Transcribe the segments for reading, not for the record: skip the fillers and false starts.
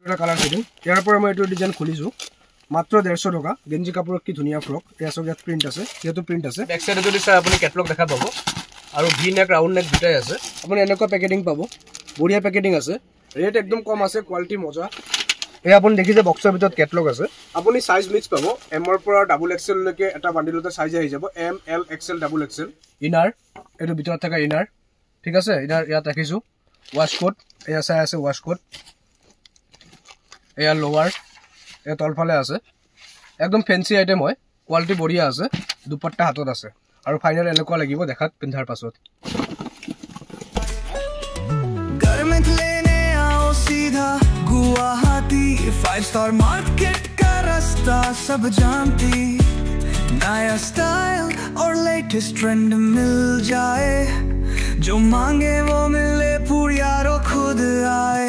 এটা colour setting ইয়াৰ পৰা মই এইটো ডিজাইন খুলিছোঁ মাত্ৰ 150 টকা গেঞ্জি কাপোৰত কি ধুনীয়া ফ্ৰক ইয়াত প্ৰিণ্ট আছে ইয়াতো প্ৰিণ্ট আছে বেক সাইডে যদি চাই আপুনি কেটলগ দেখা পাব আৰু ভি নেক ৰাউন্ড নেক দুটাই আছে আপুনি এনেকুৱা পেকেজিং পাব বঢ়িয়া পেকেজিং আছে ৰেট একদম কম আছে কোৱালিটি মজা এই আপুনি দেখিছে বক্সৰ ভিতৰত কেটলগ আছে আপুনি সাইজ মিক্স পাব এম ৰ পৰা ডাবল এক্সেল লৈকে এটা বান্ডিলতে সাইজ আহি যাব M L XL double XL ইনাৰ এটো ভিতৰত থকা ইনাৰ ঠিক আছে ইনাৰ ইয়াত ৰাখিছো ওয়াশ কোট এয়া চাই আছে ওয়াশ কোট এয়া লোৱাৰ এয়া তলফালে আছে একদম ফেন্সি আইটেম হয় কোৱালিটি বঢ়িয়া আছে দুপট্টা হাতত আছে আৰু ফাইনাল এনেকুৱা লাগিব দেখাত পিন্ধাৰ পাছত गर्मित लेने आओ सीधा गुवाहाटी 5 स्टार मार्केट का रास्ता सब जानती नया स्टाइल और लेटेस्ट ट्रेंड मिल जाए जो मांगे वो मिले पुरियारो खुद आए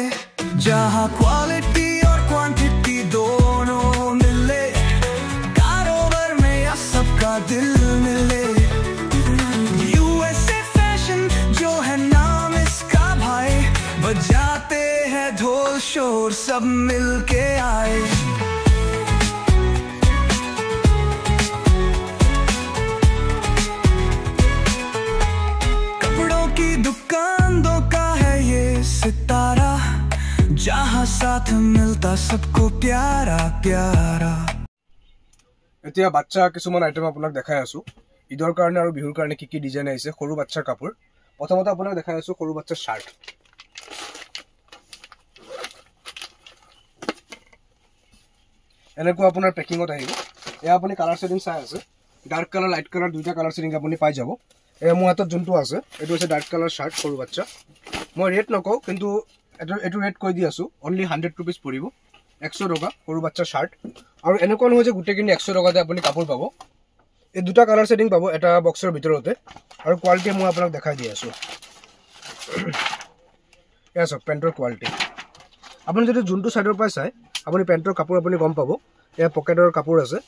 जहाँ क्वालिटी और क्वांटिटी दोनों मिले कारोबार में या सबका दिल मिले USA फैशन जो है नाम इसका भाई बजाते हैं ढोल शोर सब मिलके आए कपड़ों की दुकानों का है ये सितारा जहाँ साथ मिलता सबको प्यारा प्यारा এতিয়া বাচ্চা কিছুমান আইটেম আপোনাক দেখাই আছো ঈদৰ কাৰণে আৰু বিহুৰ কাৰণে কি কি ডিজাইন আহিছে সৰু বাচ্চাৰ কাপোৰ প্ৰথমতে আপোনাক দেখাই আছো সৰু বাচ্চাৰ শাৰ্ট এনেকুৱা আপোনাৰ পেকিংত আহিব এয়া আপুনি কালাৰ ছেটিং চাই আছে ডাৰ্ক কালাৰ লাইট কালাৰ দুইটা কালাৰ ছেটিং আপুনি পাই যাব এয়া মোৰ হাতত যোনটো আছে এইটো হৈছে ডাৰ্ক কালাৰ শাৰ্ট সৰু বাচ্চা মই ৰেট নকওঁ কিন্তু এইটো ৰেট কৈ দি আছো অনলি 100 रुपीस পৰিব 100 টকা সৰু বাচ্চাৰ শাৰ্ট আৰু এনেকুৱা নহয় যে গোটেইখিনি 100 টকাতে আপুনি কাপোৰ পাব এই দুটা কালাৰ ছেটিং পাব এটা বক্সৰ ভিতৰতে আৰু কোৱালিটি মই আপোনাক দেখাই দি আছো এয়া সব পেন্টৰ কোৱালিটি আপুনি যদি যোনটো সাইডৰ পৰা চাই আপুনি পেন্টৰ কাপোৰ আপুনি গম পাব এয়া পকেটৰ কাপোৰ আছে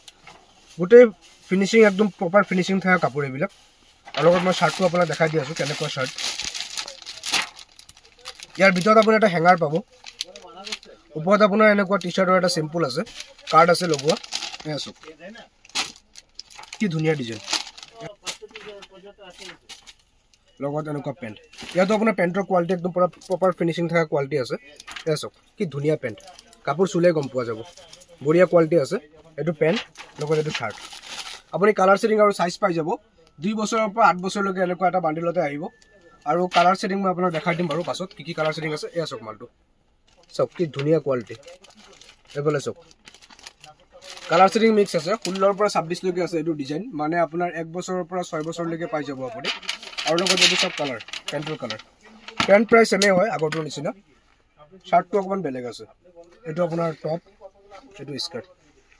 গোটেই ফিনিশিং একদম প্ৰপাৰ ফিনিশিং থকা কাপোৰ এইবিলাক আৰু লগত মই শাৰ্টটো আপোনাক দেখাই দি আছো কেনেকুৱা শাৰ্ট ইয়াৰ ভিতৰত আপুনি এটা হেঙাৰ পাব ওপৰত আপোনাৰ এনেকুৱা টি-শাৰ্টৰ এটা সিম্পল আছে কাৰ্ড আছে লগোৱা এয়া সব কি ধুনীয়া ডিজাইন লগত এনেকুৱা পেন্ট ইয়াতো আপোনাৰ পেন্টৰ কোৱালিটি একদম প্ৰপাৰ ফিনিশিং থকা কোৱালিটি আছে এয়া সব কি ধুনীয়া পেন্ট কাপোৰ চুলে গম পোৱা যাব বঢ়িয়া কোৱালিটি আছে এটো পেন্ট লগত এটো শাৰ্ট আপুনি কালাৰ ছেটিং আৰু সাইজ পাই যাব 2 বছৰৰ পৰা 8 বছৰলৈকে এনেকুৱা এটা বান্ডিলতে আহিব আৰু কালাৰ ছেটিং মই আপোনাক দেখাই দিম বাৰু পাছত কি কি কালাৰ ছেটিং আছে এয়া সব মালটো সব কি ধুনীয়া কোৱালিটি এফালে সব কালাৰ ছেটিং মিক্স আছে 16 ৰ পৰা 26 লৈকে আছে এটো ডিজাইন মানে আপোনাৰ 1 বছৰৰ পৰা 6 বছৰলৈকে পাই যাব আপুনি আৰু লগত এটো সব কালাৰ পেন্টৰ কালাৰ পেন্ট প্ৰাইস এনে হয় আগৰটো নিচিনা শাৰ্টটো অকমান বেলেগ আছে এটো আপোনাৰ টপ এটো স্কাৰ্ট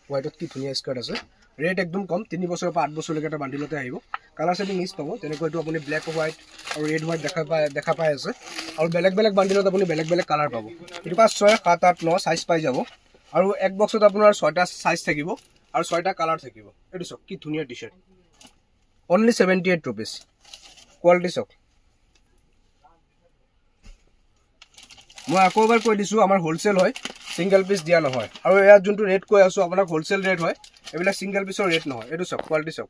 হোৱাইটত কি ধুনীয়া স্কাৰ্ট আছে ৰেট একদম কম 3 বছৰৰ পৰা 8 বছৰলৈকে এটা বান্ডিলতে আহিব কালাৰ ছেটিং মিক্স পাব তেনেকৈ এটো আপুনি ব্ল্যাক হোৱাইট আৰু ৰেড হোৱাইট দেখা পাই আছে আৰু বেলেগ বেলেগ বান্ডিলত আপুনি বেলেগ বেলেগ কালাৰ পাব এটো 5 6 7 8 9 সাইজ পাই যাব আৰু এক বক্সত আপোনাৰ 6টা সাইজ থাকিব আৰু 6টা কালাৰ থাকিব এটো সব কি ধুনীয়া টি-শাৰ্ট অনলি 78 रुपीस কোৱালিটি সব মই আকৌ এবাৰ কৈ দিছো আমাৰ হোলসেল হয় সিঙ্গেল পিস দিয়া নহয় আৰু ইয়াত যোনটো ৰেট কৈ আছো আপোনাক হোলসেল ৰেট হয় এবিলা সিঙ্গেল পিসৰ ৰেট নহয় এটো সব কোৱালিটি সব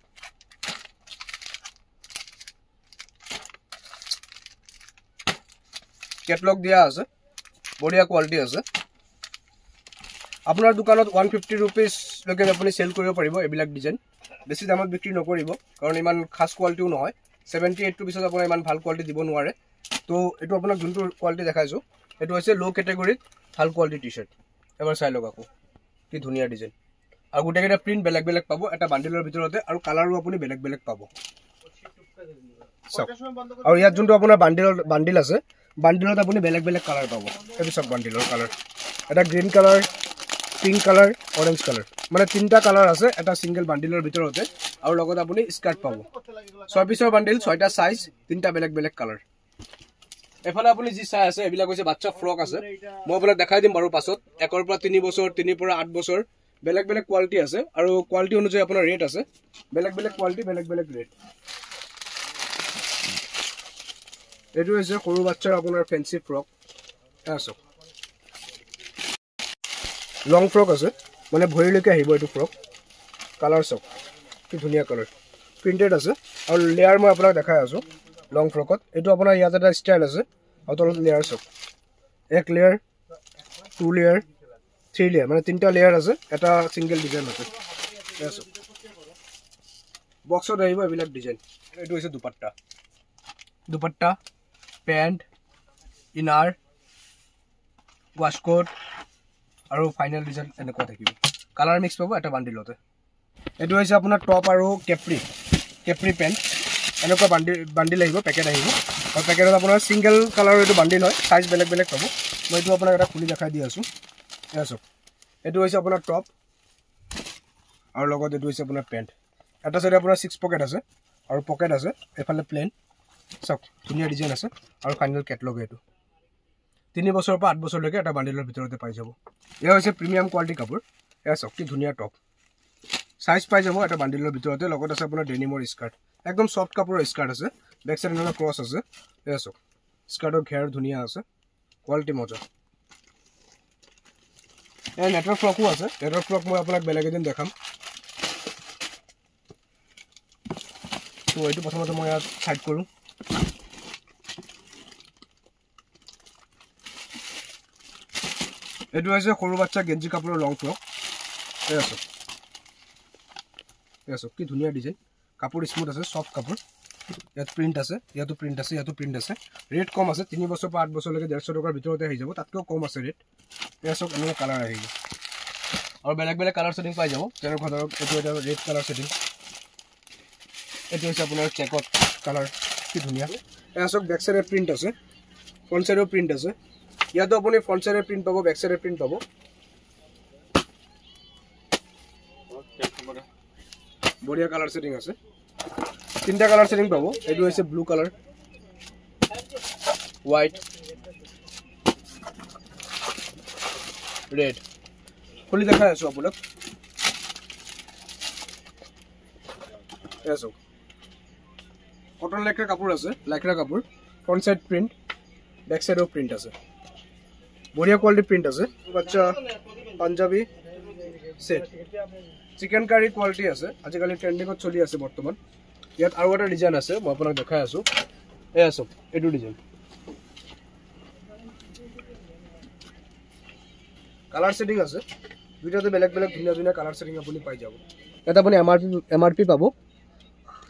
কেটলগ দিয়া আছে বঢ়িয়া কোৱালিটি আছে আপোনাৰ দোকানত 150 रुपीस লৈকে আপুনি সেল কৰিব পাৰিব এবিলাক ডিজাইন বেছি দামত বিক্ৰী নকৰিব কাৰণ ইমান খাস কোৱালিটিও নহয় 78 रुपीस আপোনাৰ ইমান ভাল কোৱালিটি দিব নোৱাৰে তো এটো আপোনাক যোনটো কোৱালিটি দেখাইছো এটো হৈছে লো ক্যাটাগৰীত ভাল কোৱালিটি টি-শাৰ্ট এবাৰ চাই লওক আকৌ কি ধুনীয়া ডিজাইন আৰু গোটেইটা প্ৰিন্ট বেলেগ বেলেগ পাব এটা বান্ডিলৰ ভিতৰতে আৰু কালাৰও আপুনি বেলেগ বেলেগ পাব আৰু ইয়াত যোনটো আপোনাৰ বান্ডিল আছে বান্ডিলত আপুনি বেলেগ বেলেগ কালাৰ পাব এটো সব বান্ডিলৰ কালাৰ এটা green colour pink colour orange colour মানে তিনটা কালাৰ আছে এটা সিঙ্গেল বান্ডিলৰ ভিতৰতে আৰু লগত আপুনি স্কাৰ্ট পাব 6 পিছৰ বান্ডিল 6টা সাইজ তিনটা বেলেগ বেলেগ কালাৰ এফালে আপুনি যি চাই আছে এবিলা কৈছে বাচ্চা ফ্ৰক আছে মই আপোনাক দেখাই দিম বাৰু পাছত 1 ৰ পৰা 3 বছৰ 3 ৰ পৰা 8 বছৰ বেলেগ বেলেগ কোৱালিটি আছে আৰু কোৱালিটি অনুযায়ী আপোনাৰ ৰেট আছে বেলেগ বেলেগ কোৱালিটি বেলেগ বেলেগ ৰেট এটো হৈছে সৰু বাচ্চাৰ আপোনাৰ ফেন্সি ফ্ৰক আছে লং ফ্ৰক আছে মানে ভৰিলৈকে আহিব এইটো ফ্ৰক কালাৰ চাওক কি ধুনীয়া কালাৰ প্ৰিণ্টেড আছে আৰু লেয়াৰ মই আপোনাক দেখাই আছোঁ লং ফ্ৰকত এইটো আপোনাৰ ইয়াত এটা ষ্টাইল আছে আৰু তলত লেয়াৰ চাওক 1 লেয়াৰ 2 লেয়াৰ 3 লেয়াৰ মানে 3টা লেয়াৰ আছে এটা সিঙ্গেল ডিজাইন আছে চাওক বক্সত আহিব এইবিলাক ডিজাইন এইটো হৈছে দুপাট্টা পেণ্ট ইনাৰ ৱাছকোট আৰু ফাইনেল ডিজাইন এনেকুৱা থাকিব কালাৰ মিক্স পাব এটা বান্ডিলতে এইটো হৈছে আপোনাৰ টপ আৰু কেপ্ৰি পেণ্ট এনেকুৱা বান্ডিল আহিব পেকেট আহিব আৰু পেকেটত আপোনাৰ সিঙ্গেল কালাৰৰ এইটো বান্ডিল হয় সাইজ বেলেগ বেলেগ পাব মই এইটো আপোনাক এটা খুলি দেখাই দি আছোঁ এয়া চাওক এইটো হৈছে আপোনাৰ টপ আৰু লগত এইটো হৈছে আপোনাৰ পেণ্ট এটা সাইডে আপোনাৰ 6 পকেট আছে আৰু পকেট আছে এফালে প্লেন চাওক ধুনীয়া ডিজাইন আছে আৰু ফাইনেল কেটলগ এইটো 3 বছৰৰ পৰা 8 বছৰলৈকে এটা বান্ডিলৰ ভিতৰতে পাই যাব এয়া হৈছে প্ৰিমিয়াম কোৱালিটি কাপোৰ এয়া চাওক কি ধুনীয়া টপ সাইজ পাই যাব এটা বান্ডিলৰ ভিতৰতে লগত আছে আপোনাৰ ডেনিমৰ স্কাৰ্ট একদম সফট কাপোৰৰ স্কাৰ্ট আছে বেক সাইড এনেকুৱা ক্ৰছ আছে এয়া চাওক স্কাৰ্টৰ ঘেৰ ধুনীয়া আছে কোৱালিটি মজা এই নেটৰ ফ্ৰকো আছে নেটৰ ফ্ৰক মই আপোনাক বেলেগ এদিন দেখাম তো এইটো প্ৰথমতে মই ইয়াত সাইড কৰোঁ এইটো হৈছে সৰু বাচ্চা গেঞ্জি কাপোৰৰ লং ফ্ৰক এয়া চাওক কি ধুনীয়া ডিজাইন কাপোৰ স্মুথ আছে সফট কাপোৰ ইয়াত প্ৰিণ্ট আছে ইয়াতো প্ৰিণ্ট আছে ৰেট কম আছে 3 বছৰ পৰা 8 বছৰলৈকে 150 টকাৰ ভিতৰতে আহি যাব তাতকৈ কম আছে ৰেট এয়া চাওক এনেকুৱা কালাৰ আহিব আৰু বেলেগ বেলেগ কালাৰ সেটিং পাই যাব তেনেকুৱা ধৰক এইটো এটা ৰেড কালাৰ সেটিং এইটো হৈছে আপোনাৰ চেকত কালাৰ কি ধুনীয়া এয়া চাওক বেক সাইডে প্ৰিণ্ট আছে ফ্ৰণ্ট সাইডেও প্ৰিণ্ট আছে ইয়াতো আপুনি ফ্ৰণ্ট সাইডে প্ৰিণ্ট পাব বেক সাইডে প্ৰিণ্ট পাব বঢ়িয়া কালাৰ সেটিং আছে 3টা কালাৰ সেটিং পাব এইটো হৈছে ব্লু কালাৰ হোৱাইট ৰেড খুলি দেখাই আছোঁ আপোনাক এয়া চাওক কটন লেকৰা কাপোৰ আছে লেকৰা কাপোৰ ফ্ৰণ্ট সাইড প্ৰিণ্ট বেক সাইডেও প্ৰিণ্ট আছে বঢ়িয়া কোৱালিটি প্ৰিণ্ট আছে বাচ্চা Punjabi set chicken curry quality আছে আজিকালি ট্ৰেন্ডিঙত চলি আছে বৰ্তমান ইয়াত আৰু এটা ডিজাইন আছে মই আপোনাক দেখাই আছোঁ এয়া চাওক এইটো ডিজাইন কালাৰ সেটিং আছে দুইটাতে বেলেগ বেলেগ ধুনীয়া কালাৰ সেটিং আপুনি পাই যাব এটা আপুনি এমআৰপি পাব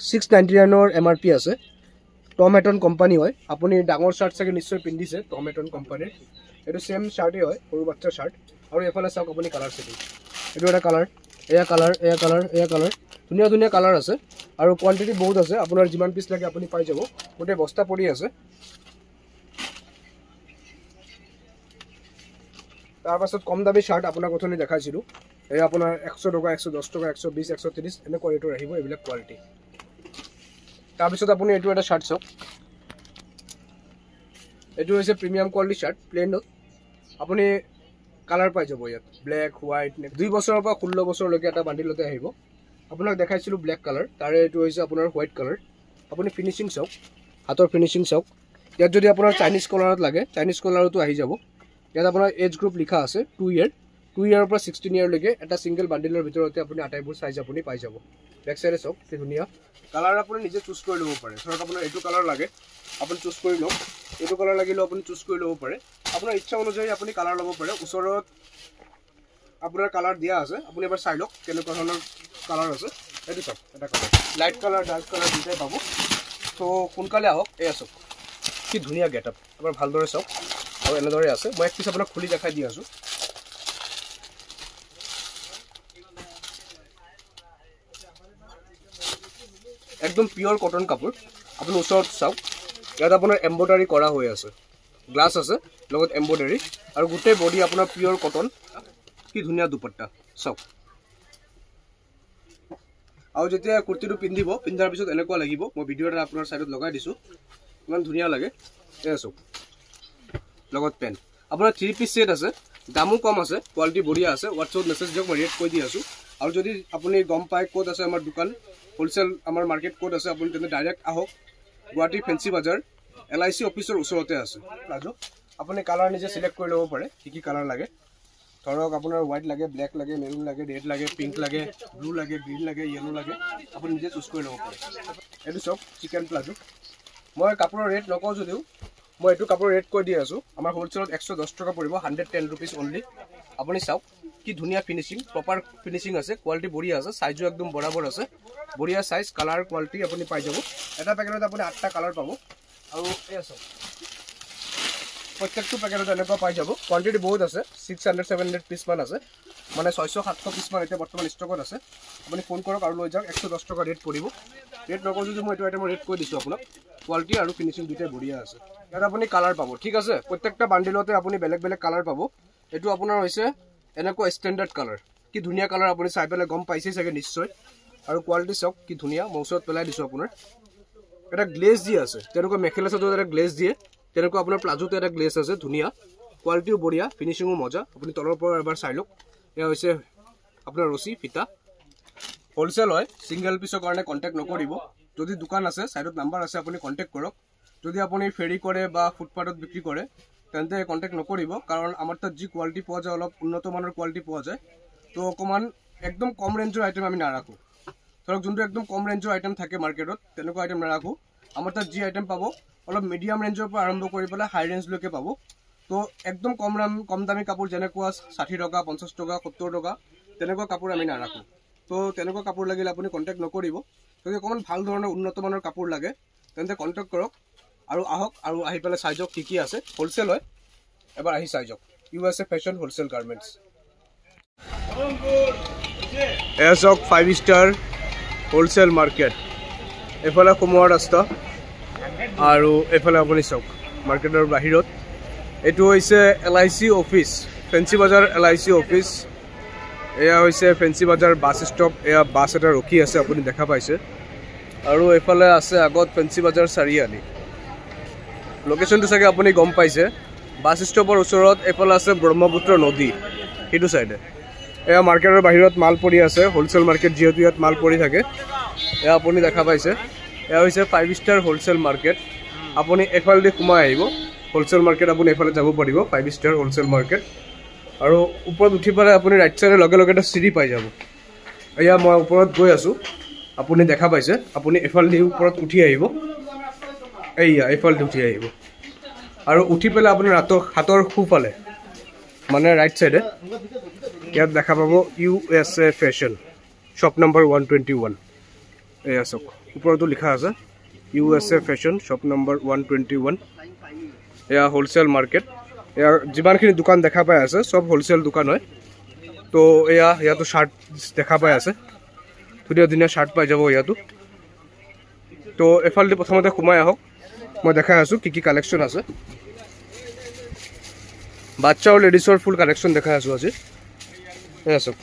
699 ৰ এমআৰপি আছে টম হেটন কোম্পানী হয় আপুনি ডাঙৰ শাৰ্ট চাগে নিশ্চয় পিন্ধিছে টম হেটন কোম্পানীৰ এইটো সেম শাৰ্টেই হয় সৰু বাচ্চাৰ শাৰ্ট আৰু এফালে চাওক আপুনি কালাৰ সেটিং এইটো এটা কালাৰ এয়া কালাৰ ধুনীয়া কালাৰ আছে আৰু কোৱান্টিটি বহুত আছে আপোনাৰ যিমান পিস লাগে আপুনি পাই যাব গোটেই বস্তা পৰি আছে তাৰ পাছত কম দামী শাৰ্ট আপোনাক অথনি দেখাইছিলোঁ এই আপোনাৰ 100 টকা 110 টকা 120 130 এনেকুৱা ৰেটৰ আহিব এইবিলাক কোৱালিটি তাৰপিছত আপুনি এইটো এটা শাৰ্ট চাওক এইটো হৈছে প্ৰিমিয়াম কোৱালিটি শাৰ্ট প্লেনত আপুনি কালাৰ পাই যাব ইয়াত ব্লেক হোৱাইট 2 বছৰৰ পৰা 16 বছৰলৈকে এটা বান্ডিলতে আহিব আপোনাক দেখাইছিলোঁ ব্লেক কালাৰ তাৰে এইটো হৈছে আপোনাৰ হোৱাইট কালাৰ আপুনি ফিনিশিং চাওক হাতৰ ফিনিশিং চাওক ইয়াত যদি আপোনাৰ চাইনিজ কলাৰত লাগে চাইনিজ কলাৰতো আহি যাব ইয়াত আপোনাৰ এজ গ্ৰুপ লিখা আছে 2 ইয়াৰৰ পৰা 16 ইয়াৰলৈকে এটা সিঙ্গেল বান্ডিলৰ ভিতৰতে আপুনি আটাইবোৰ সাইজ আপুনি পাই যাব বেক সাইডে চাওক কি ধুনীয়া কালাৰ আপুনি নিজে চুজ কৰি ল'ব পাৰে ধৰক আপোনাৰ এইটো কালাৰ লাগে আপুনি চুজ কৰি লওক এইটো কালাৰ লাগিলেও আপুনি চুজ কৰি ল'ব পাৰে আপোনাৰ ইচ্ছা অনুযায়ী আপুনি কালাৰ ল'ব পাৰে ওচৰত আপোনাৰ কালাৰ দিয়া আছে আপুনি এবাৰ চাই লওক কেনেকুৱা ধৰণৰ কালাৰ আছে এইটো চাওক এটা colour light colour dark colour দুটাই পাব তো সোনকালে আহক এয়া চাওক কি ধুনীয়া গেটআপ এবাৰ ভালদৰে চাওক আৰু এনেদৰে আছে মই এক পিছ আপোনাক খুলি দেখাই দি আছোঁ একদম পিওর কটন কাপড় আপনি ওচৰত চাওক ইয়াত আপোনাৰ এমব্ৰইডাৰী কৰা হৈ আছে গ্লাছ আছে লগত এমব্ৰইডাৰী আৰু গোটেই বডি আপোনাৰ পিওৰ কটন কি ধুনীয়া দুপট্টা চাওক আৰু যেতিয়া কুৰ্তিটো পিন্ধাৰ পিছত এনেকুৱা লাগিব মই ভিডিঅ'টা আপোনাৰ সাইডত লগাই দিছোঁ ইমান ধুনীয়া লাগে এয়া চাওক লগত পেন আপোনাৰ 3 পিস সেট আছে দামো কম আছে কোৱালিটি বঢ়িয়া আছে হোৱাটছআপ মেছেজ দিয়ক মই ৰেট কৈ দি আছোঁ আৰু যদি আপুনি গম পায় ক'ত আছে আমাৰ দোকান হোলসেল আমাৰ মাৰ্কেট কোড আছে আপুনি তেনে ডাইৰেক্ট আহক গুৱাহাটী ফেন্সি বাজাৰ LIC অফিচৰ ওচৰতে আছে প্লাজো আপুনি কালাৰ নিজে সিলেক্ট কৰি ল'ব পাৰে কি কালাৰ লাগে ধৰক আপোনাৰ হোৱাইট লাগে, ব্লেক লাগে, মেৰুন লাগে, ৰেড লাগে, পিংক লাগে, ব্লু লাগে, গ্ৰীণ লাগে, য়েলো লাগে, আপুনি নিজে চুজ কৰি ল'ব পাৰে। এইটো চাওক চিকেন প্লাজো। মই কাপোৰৰ ৰেট নকওঁ যদিও মই এইটো কাপোৰৰ ৰেট কৈ দি আছোঁ। আমাৰ হ'লচেলত 110 টকা পৰিব, 110 ৰুপিজ অনলি। আপুনি চাওক কি ধুনীয়া ফিনিচিং, প্ৰপাৰ ফিনিচিং আছে, কোৱালিটি বঢ়িয়া আছে, চাইজো একদম বৰাবৰ আছে, বঢ়িয়া চাইজ, কালাৰ কোৱালিটি আপুনি পাই যাব। এটা পেকেটত আপুনি 8টা কালাৰ পাব। আৰু এয়া চাওক প্ৰত্যেকটো পেকেটত এনেকুৱা পাই যাব। কোৱান্টিটি বহুত আছে, 600-700 পিছমান আছে, মানে 600-700 পিছমান এতিয়া বৰ্তমান ষ্টকত আছে। আপুনি ফোন কৰক আৰু লৈ যাওক। 110 টকা ৰেট পৰিব। ৰেট নকওঁ যদি মই এইটো আইটেমৰ ৰেট কৈ দিছোঁ আপোনাক। কোৱালিটি আৰু ফিনিচিং দুটাই বঢ়িয়া আছে। ইয়াত আপুনি কালাৰ পাব, ঠিক আছে। প্ৰত্যেকটা বান্ডিলতে আপুনি বেলেগ বেলেগ কালাৰ পাব। এইটো আপোনাৰ হৈছে এনেকুৱা ষ্টেণ্ডাৰ্ড কালাৰ। কি ধুনীয়া কালাৰ, আপুনি চাই পেলাই গম পাইছেই চাগে নিশ্চয়। আৰু কোৱালিটি চাওক কি ধুনীয়া, মই ওচৰত পেলাই দিছোঁ আপোনাৰ। এটা গ্লেজ দি আছে, তেনেকুৱা মেখেলা চাদৰত এটা গ্লেজ দিয়ে, তেনেকুৱা আপোনাৰ প্লাজোতে এটা গ্লেজ আছে, ধুনীয়া কোৱালিটিও বঢ়িয়া, ফিনিচিঙো মজা। আপুনি তলৰ পৰা এবাৰ চাই লওক। এয়া হৈছে আপোনাৰ ৰছী ফিতা। হ'লচেল হয়, ছিংগল পিছৰ কাৰণে কণ্টেক্ট নকৰিব। যদি দোকান আছে ছাইডত নাম্বাৰ আছে, আপুনি কণ্টেক্ট কৰক। যদি আপুনি ফেৰী কৰে বা ফুটপাথত বিক্ৰী কৰে তেন্তে কণ্টেক্ট নকৰিব, কাৰণ আমাৰ তাত যি কোৱালিটি পোৱা যায় অলপ উন্নত মানৰ কোৱালিটি পোৱা যায়। তো অকণমান একদম কম ৰেঞ্জৰ আইটেম আমি নাৰাখোঁ। ধৰক যোনটো একদম কম ৰেঞ্জৰ আইটেম থাকে মাৰ্কেটত তেনেকুৱা আইটেম নাৰাখোঁ। আমাৰ তাত যি আইটেম পাব অলপ মিডিয়াম ৰেঞ্জৰ পৰা আৰম্ভ কৰি পেলাই হাই ৰেঞ্জলৈকে পাব। তো একদম কম দামী কাপোৰ যেনেকুৱা 60 টকা, 50 টকা, 70 টকা তেনেকুৱা কাপোৰ আমি নাৰাখোঁ। তো তেনেকুৱা কাপোৰ লাগিলে আপুনি কণ্টেক্ট নকৰিব। যদি অকণমান ভাল ধৰণৰ উন্নত মানৰ কাপোৰ লাগে তেন্তে কণ্টেক্ট কৰক আৰু আহক, আৰু আহি পেলাই চাই যাওক কি আছে। হ'লচেল হয়, এবাৰ আহি চাই যাওক। USA fashion wholesale garments. এয়া চাওক 5 ষ্টাৰ হ'লচেল মাৰ্কেট। এইফালে সোমোৱা ৰাস্তা আৰু এইফালে আপুনি চাওক মাৰ্কেটৰ বাহিৰত। এইটো হৈছে LIC অফিচ, ফেঞ্চি বজাৰ LIC অফিচ। এয়া হৈছে ফেঞ্চি বজাৰ বাছ ষ্টপ। এয়া বাছ এটা ৰখি আছে, আপুনি দেখা পাইছে। আৰু এইফালে আছে আগত ফেঞ্চি বজাৰ চাৰিআলি। লোকেশ্যনটো চাগে আপুনি গম পাইছে। বাছ ষ্টপৰ ওচৰত এইফালে আছে ব্ৰহ্মপুত্ৰ নদী, সেইটো চাইডে। এয়া মাৰ্কেটৰ বাহিৰত মাল পৰি আছে, হ'লচেল মাৰ্কেট যিহেতু ইয়াত মাল পৰি থাকে। এয়া আপুনি দেখা পাইছে, এয়া হৈছে 5 ষ্টাৰ হ'লচেল মাৰ্কেট। আপুনি এফালেদি সোমাই আহিব হ'লচেল মাৰ্কেট, আপুনি এফালে যাব পাৰিব 5 ষ্টাৰ হ'লচেল মাৰ্কেট। আৰু ওপৰত উঠি পেলাই আপুনি ৰাইট চাইডে লগে লগে এটা চিৰি পাই যাব। এয়া মই ওপৰত গৈ আছোঁ, আপুনি দেখা পাইছে। আপুনি এফালেদি ওপৰত উঠি আহিব, এইয়া এইফালেদি উঠি আহিব। আৰু উঠি পেলাই আপুনি হাতৰ সোঁফালে মানে ৰাইট চাইডে ইয়াত দেখা পাব USA ফেশ্বন শ্বপ নম্বৰ 121। এয়া চাওক ওপৰতো লিখা আছে USA ফেশ্বন শ্বপ নম্বৰ 121। এয়া হ'লচেল মাৰ্কেট। এয়া যিমানখিনি দোকান দেখা পাই আছে চব হ'লচেল দোকান হয়। তো এয়া ইয়াতো শ্বাৰ্ট দেখা পাই আছে, ধুনীয়া ধুনীয়া শ্বাৰ্ট পাই যাব ইয়াতো। তো এফালেদি প্ৰথমতে সোমাই আহক, মই দেখাই আছোঁ কি কি কালেকশ্যন আছে। বাচ্চা আৰু লেডিছৰ ফুল কালেকশ্যন দেখাই আছোঁ আজি। এয়া চাওক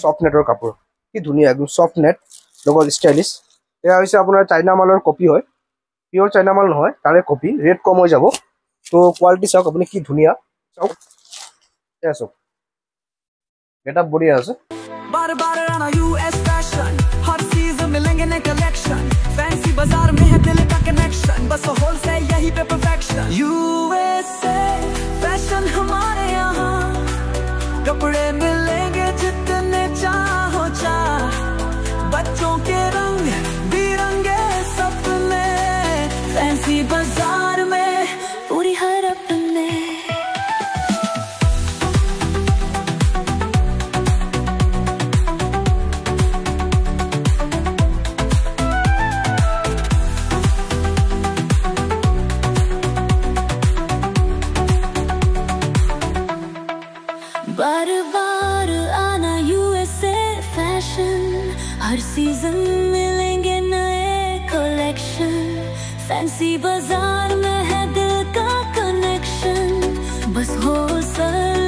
চফ্ট নেটৰ কাপোৰ, কি ধুনীয়া একদম চফ্ট নেট লগত ষ্টাইলিছ। এয়া হৈছে আপোনাৰ চাইনা মালৰ কপি হয়, পিয়ৰ চাইনা মাল নহয়, তাৰে কপি। ৰেট কম হৈ যাব। তো কোৱালিটি চাওক আপুনি কি ধুনীয়া, চাওক এয়া চাওক এটা বঢ়িয়া আছে। बार बार आना US फैशन, हर सीजन मिलेंगे नए कलेक्शन। फैंसी बाजार में है दिल का कनेक्शन, बस होलसेल यही पे परफेक्शन। USA फैशन हमारे यहाँ, कपड़े मिलेंगे जितने चाहो चाह। बच्चों के रंग बिरंगे सपने, फैंसी बाजार में पूरी हर अपने। बार बार आना USA फैशन, हर सीजन मिलेंगे नए कलेक्शन। फैंसी बाजार में है दिल का कनेक्शन, बस होलसेल